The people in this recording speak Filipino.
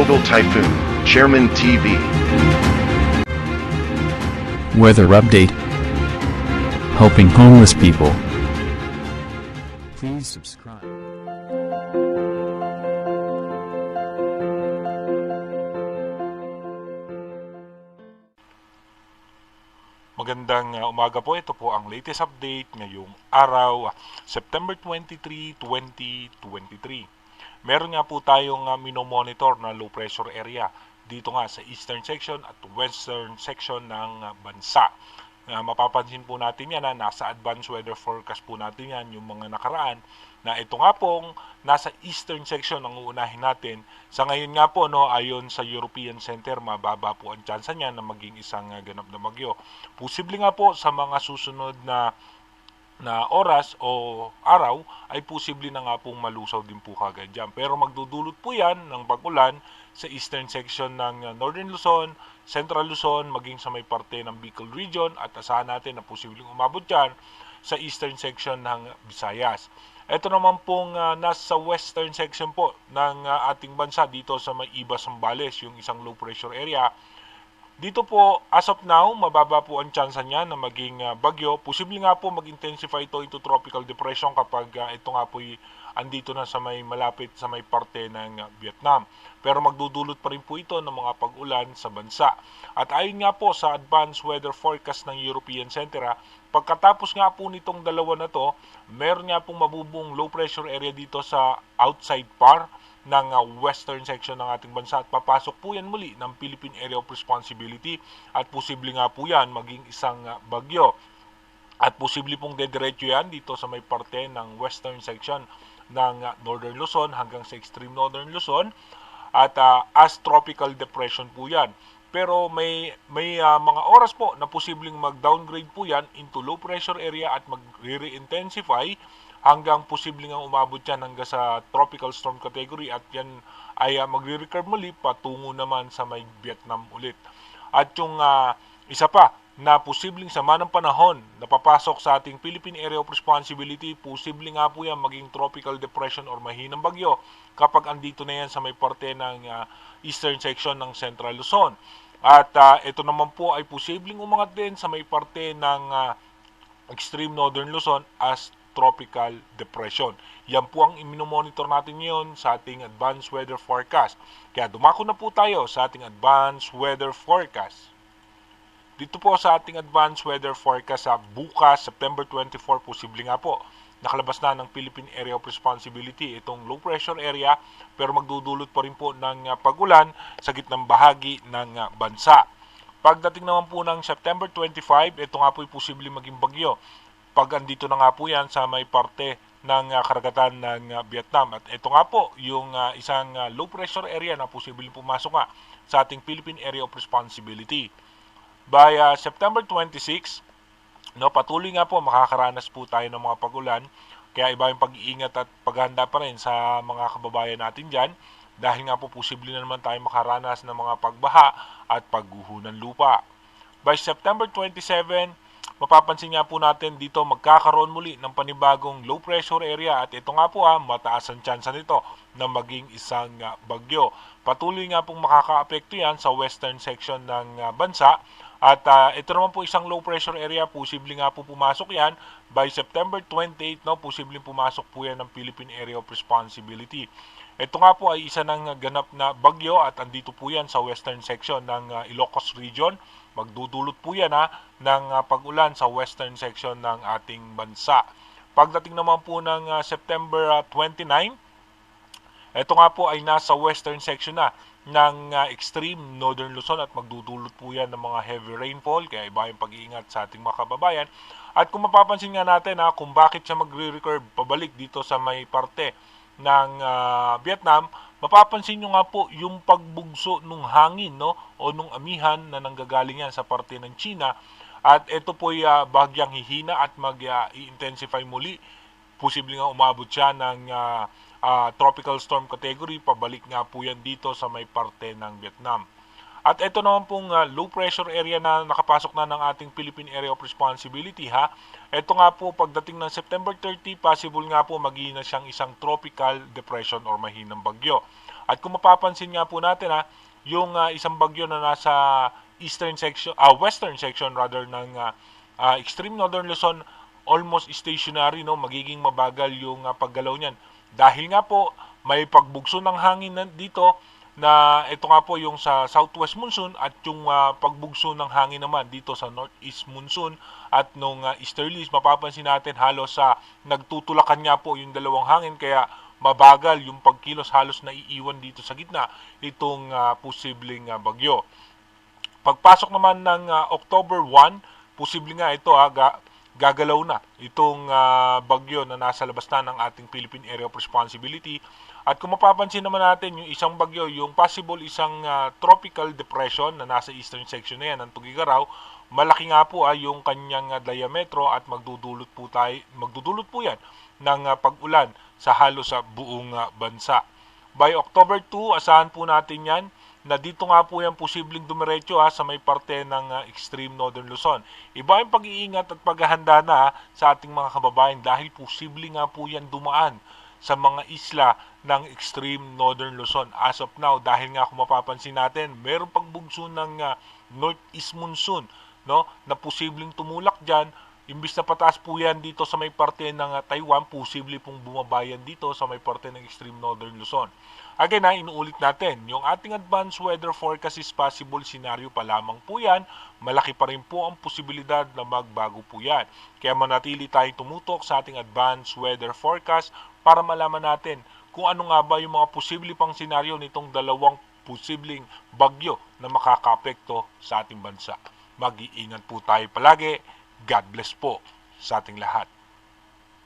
Global Typhoon, Chairman TV. Weather update. Helping homeless people. Please subscribe. Magandang umaga po. Ito po ang latest update ngayong araw, September 23, 2023. Meron nga po tayong minomonitor na low pressure area dito nga sa eastern section at western section ng bansa. Mapapansin po natin yan na nasa advanced weather forecast po natin yan yung mga nakaraan na ito nga pong nasa eastern section ang uunahin natin. Sa ngayon nga po, ayon sa European Center, mababa po ang tsansa niya na maging isang ganap na bagyo. Posible nga po sa mga susunod na oras o araw ay posible na nga pong malusaw din po kagad dyan. Pero magdudulot po yan ng pag-ulan sa eastern section ng Northern Luzon, Central Luzon, maging sa may parte ng Bicol Region at asahan natin na posibleng umabot dyan sa eastern section ng Visayas. Ito naman pong nasa western section po ng ating bansa dito sa may Iba Zambales, yung isang low pressure area. Dito po, as of now, mababa po ang tsansa niya na maging bagyo. Posible nga po mag-intensify ito into tropical depression kapag ito nga po andito na sa may malapit sa may parte ng Vietnam. Pero magdudulot pa rin po ito ng mga pag-ulan sa bansa. At ayon nga po sa advanced weather forecast ng European Center, pagkatapos nga po nitong dalawa na to, meron nga pong mabubong low pressure area dito sa outside par ng western section ng ating bansa at papasok po yan muli ng Philippine Area of Responsibility at posible nga po yan maging isang bagyo at posible pong dediretso yan dito sa may parte ng western section ng Northern Luzon hanggang sa extreme Northern Luzon at as tropical depression po yan. Pero may mga oras po na posibleng mag-downgrade po yan into low pressure area at mag-re-intensify hanggang posibleng ang umabot yan hanggang sa tropical storm category at yan ay magre-recurve muli patungo naman sa may Vietnam ulit. At yung isa pa na posibleng sama ng panahon na papasok sa ating Philippine Area of Responsibility, posibleng nga po yan maging tropical depression or mahinang bagyo kapag andito na yan sa may parte ng eastern section ng Central Luzon. At ito naman po ay posibleng umangat din sa may parte ng extreme Northern Luzon as tropical depression. Yan po ang iminomonitor natin ngayon sa ating advanced weather forecast. Kaya dumako na po tayo sa ating advanced weather forecast. Dito po sa ating advanced weather forecast sa bukas, September 24, posible nga po nakalabas na ng Philippine Area of Responsibility itong low pressure area pero magdudulot pa rin po ng pag-ulan sa gitnang bahagi ng bansa. Pagdating naman po ng September 25, ito nga po ay posible maging bagyo pag andito na nga po yan sa may parte ng karagatan ng Vietnam. At ito nga po yung isang low pressure area na posibleng pumasok nga sa ating Philippine Area of Responsibility. By September 26, patuloy nga po makakaranas po tayo ng mga pag-ulan. Kaya iba yung pag-iingat at paghahanda pa rin sa mga kababayan natin dyan. Dahil nga po posible na naman tayo makaranas ng mga pagbaha at pagguho ng lupa. By September 27, mapapansin nga po natin dito magkakaroon muli ng panibagong low pressure area at ito nga po mataas ang tsansa nito na maging isang bagyo. Patuloy nga pong makakaapekto yan sa western section ng bansa at ito naman po isang low pressure area, posible nga po pumasok yan by September 28, posible pumasok po yan ng Philippine Area of Responsibility. Ito nga po ay isa ng ganap na bagyo at andito po yan sa western section ng Ilocos Region. Magdudulot po yan ng pag-ulan sa western section ng ating bansa. Pagdating naman po ng September 29, ito nga po ay nasa western section na ng extreme Northern Luzon at magdudulot po yan ng mga heavy rainfall. Kaya iba yung pag-iingat sa ating mga kababayan. At kung mapapansin nga natin kung bakit siya magre-recurve pabalik dito sa may parte ng Vietnam, mapapansin nyo nga po yung pagbugso ng hangin o nung amihan na nanggagaling yan sa parte ng China at ito po ay bahagyang hihina at mag-intensify muli. Posible nga umabot siya ng tropical storm category, pabalik nga po yan dito sa may parte ng Vietnam. At ito naman pong low pressure area na nakapasok na ng ating Philippine Area of Responsibility Ito nga po pagdating ng September 30, possible nga po maging na siyang isang tropical depression or mahinang bagyo. At kung mapapansin nga po natin yung isang bagyo na nasa western section rather ng extreme northern Luzon, almost stationary, no, magiging mabagal yung paggalaw niyan. Dahil nga po may pagbugso ng hangin dito na ito nga po yung sa southwest monsoon at yung pagbugso ng hangin naman dito sa northeast monsoon at nung easterlies, mapapansin natin halos nagtutulakan nga po yung dalawang hangin kaya mabagal yung pagkilos, halos naiiwan dito sa gitna itong posibleng bagyo. Pagpasok naman ng October 1, posible nga ito gagalaw na itong bagyo na nasa labas na ng ating Philippine Area of Responsibility. At kung mapapansin naman natin yung isang bagyo, yung possible isang tropical depression na nasa eastern section na yan ng Tugigaraw, malaki nga po yung kanyang diametro at magdudulot po yan ng pag-ulan sa halos sa buong bansa. By October 2, asahan po natin yan na dito nga po yan posibleng dumiretso sa may parte ng extreme northern Luzon. Iba yung pag-iingat at paghahanda na sa ating mga kababayan dahil posible nga po yan dumaan sa mga isla ng extreme northern Luzon. As of now, dahil nga kung mapapansin natin, meron pagbugso ng northeast monsoon, no, na posibleng tumulak dyan. Imbis na pataas po yan dito sa may parte ng Taiwan, posible pong bumabayan dito sa may parte ng extreme northern Luzon. Again inuulit natin, yung ating advanced weather forecast is possible scenario pa lamang po yan. Malaki pa rin po ang posibilidad na magbago po yan. Kaya manatili tayong tumutok sa ating advanced weather forecast para malaman natin kung ano nga ba yung mga posible pang senaryo nitong dalawang posibleng bagyo na makakaapekto sa ating bansa. Mag-iingat po tayo palagi. God bless po sa ating lahat.